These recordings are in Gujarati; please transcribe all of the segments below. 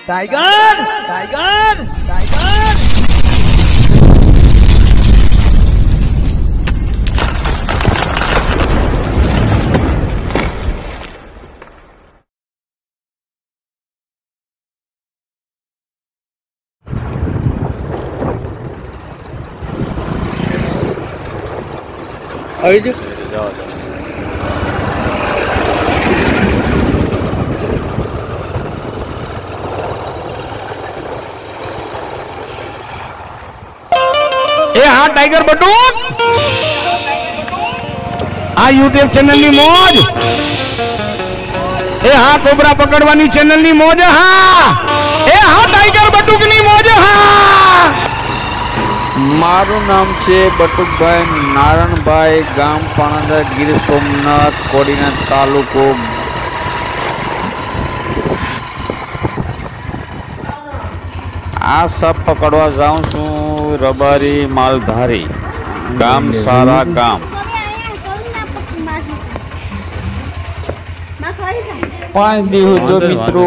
टाइगर टाइगर टाइगर આવી જાઓ हाँ टाइगर बटूक आ यूट्यूब चैनल नी मौज हाँ कोबरा पकड़वानी चैनल नी मौज हाँ टाइगर बटूक नी मौज मारू नाम छे बटुकभाई नारायणभाई गाम पाणंदर गीर सोमनाथ कोडीना तालुको आ सब पकड़वा जाऊं छू रबारी मालधारी गाम सारा गाम 5 દિવસ જો મિત્રો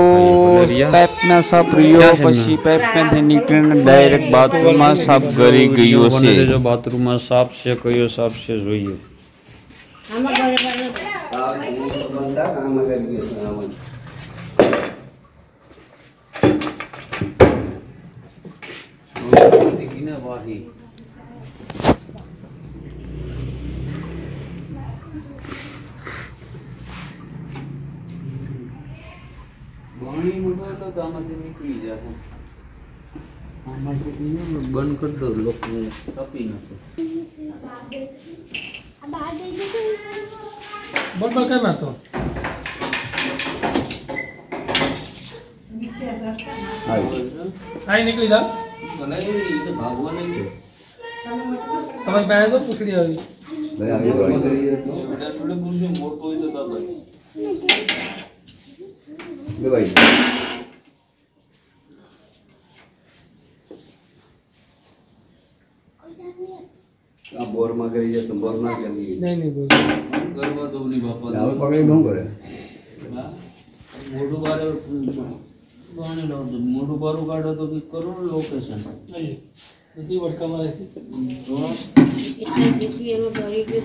પાઇપ में सब रियो પછી પાઇપ में નીકળીને ડાયરેક્ટ બાથરૂમ માં સાફ કરી ગયો છે જો બાથરૂમ માં સાફ છે કયો સાફ છે જોઈએ बंद कर दो लोग तपी न बराबर क्या बात हो आई निकली जा भले ये भागवा नहीं तुम्हारी बहन तो पूछ लिया अभी थोड़े बुझे मोटो ही तो भाई ले भाई आप बोर में करी जाए तुम बोर ना करी नहीं बोल गरबा तो नहीं बापा आप पकड़े क्यों करे मोटू बारे गाने लो तो मोटू बारू काटो तो कि करो लोकेशन नहीं इतनी बड़का मारे तो इतनी दुखी है वो डरी के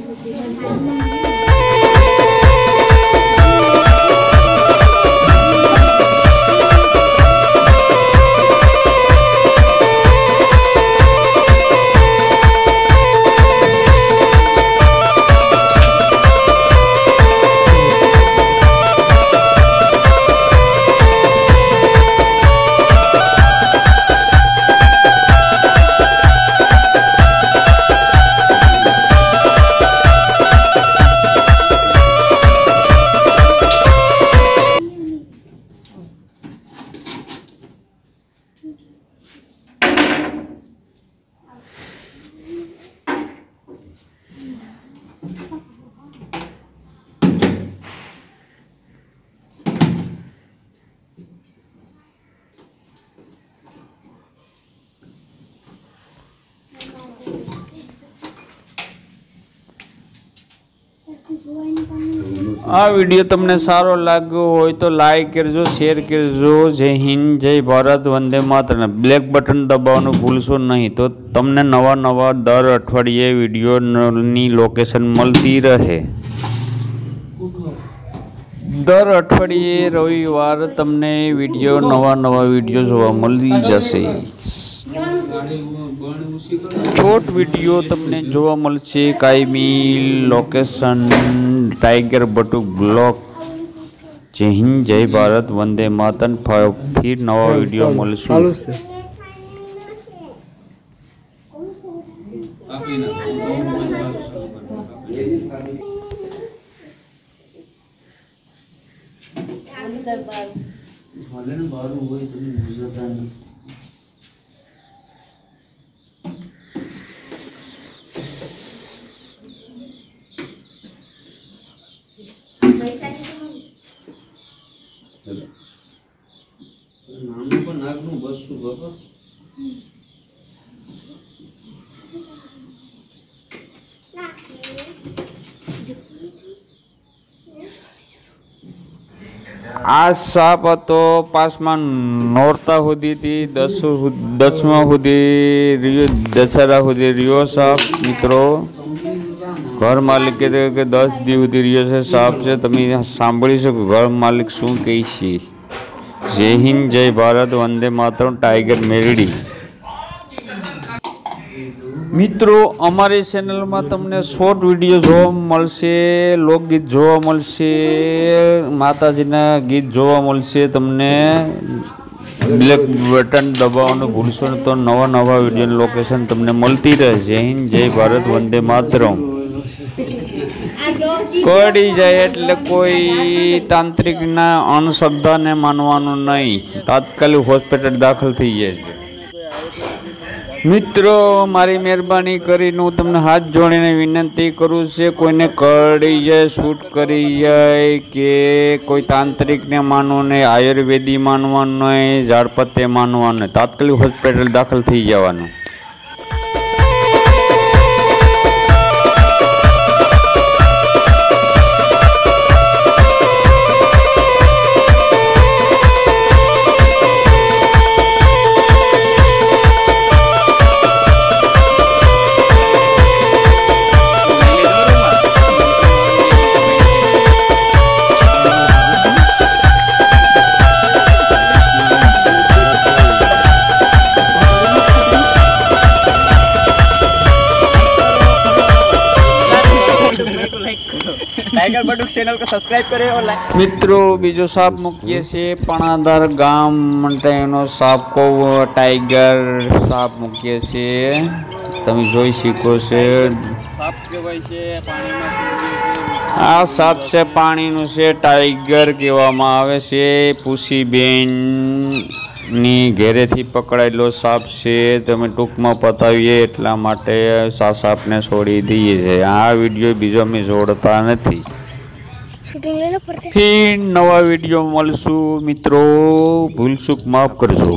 आ वीडियो तमने सारो लाग्यो होय तो लाइक करजो शेर करजो जय हिंद जय भारत वंदे मातरम ब्लैक बटन दबावવાનું ભૂલશો નહીં તો તમને નવા નવા દર અઠવાડિયે વિડિયો ની લોકેશન મળતી રહે દર અઠવાડિયે રવિવાર તમને વિડિયો નવા વિડિયો જોવા મળી જશે छोट वीडियो तमने जोवा मळशे कायमी लोकेशन टाइगर बटुक ब्लॉग जय हिंद जय भारत वंदे मातरम फिर नवा वीडियो मळशे नाम पर नागनु बसु बाबा આ સાપ હતો 5મા નોરતા સુધીથી 10મા સુધી દશેરા સુધી રહ્યો સાપ મિત્રો। ઘર માલિક કે 10 દી સુધી રહ્યો છે સાપ છે। તમે સાંભળી શકો ઘર માલિક શું કહે છે। જય હિન્દ, જય ભારત, વંદે માતરમ, ટાઈગર મેરડી। મિત્રો અમારી ચેનલમાં તમને શોર્ટ વિડીયો જોવા મળશે, લોકગીત જોવા મળશે, માતાજીના ગીત જોવા મળશે। તમને બ્લેક બટન દબાવવાનું ભૂલશો નહીં તો નવા નવા વિડીયો લોકેશન તમને મળતી રહે। જય હિન્દ, જય ભારત, વંદે માતરમ। કડી જાય એટલે કોઈ તાંત્રિકના અંધશ્રદ્ધાને માનવાનું નહીં, તાત્કાલિક હોસ્પિટલ દાખલ થઈ જાય છે। મિત્રો મારી મહેરબાની કરીને હું તમને હાથ જોડીને વિનંતી કરું છે, કોઈને કડી જાય, શૂટ કરી જાય કે કોઈ તાંત્રિકને માનવું નહીં, આયુર્વેદી માનવાનું નહીં, ઝાડપત્તે માનવાનું નહીં, તાત્કાલિક હોસ્પિટલ દાખલ થઈ જવાનું। टाइगर बटुक चैनल को सब्सक्राइब करें और लाइक। મિત્રો બીજો સાપ મૂકીએ છીએ પણાદાર ગામ માટેનો સાપ કો ટાઈગર સાપ મૂકીએ છીએ, તમે જોઈ શકો છો। साफ कહેવાય છે પાણીમાં આ સાપ છે પાણીનું છે, ટાઈગર કહેવામાં આવે છે। પૂસીબેન ની ઘેરેથી પકડાયેલો સાપ છે, તમે ટૂંકમાં પતાવીએ એટલા માટે આ સાપને છોડી દઈએ છે। આ વિડીયો બીજો અમે જોડતા નથી। ફરી નવા વિડીયો મળશું મિત્રો, ભૂલચૂક માફ કરજો।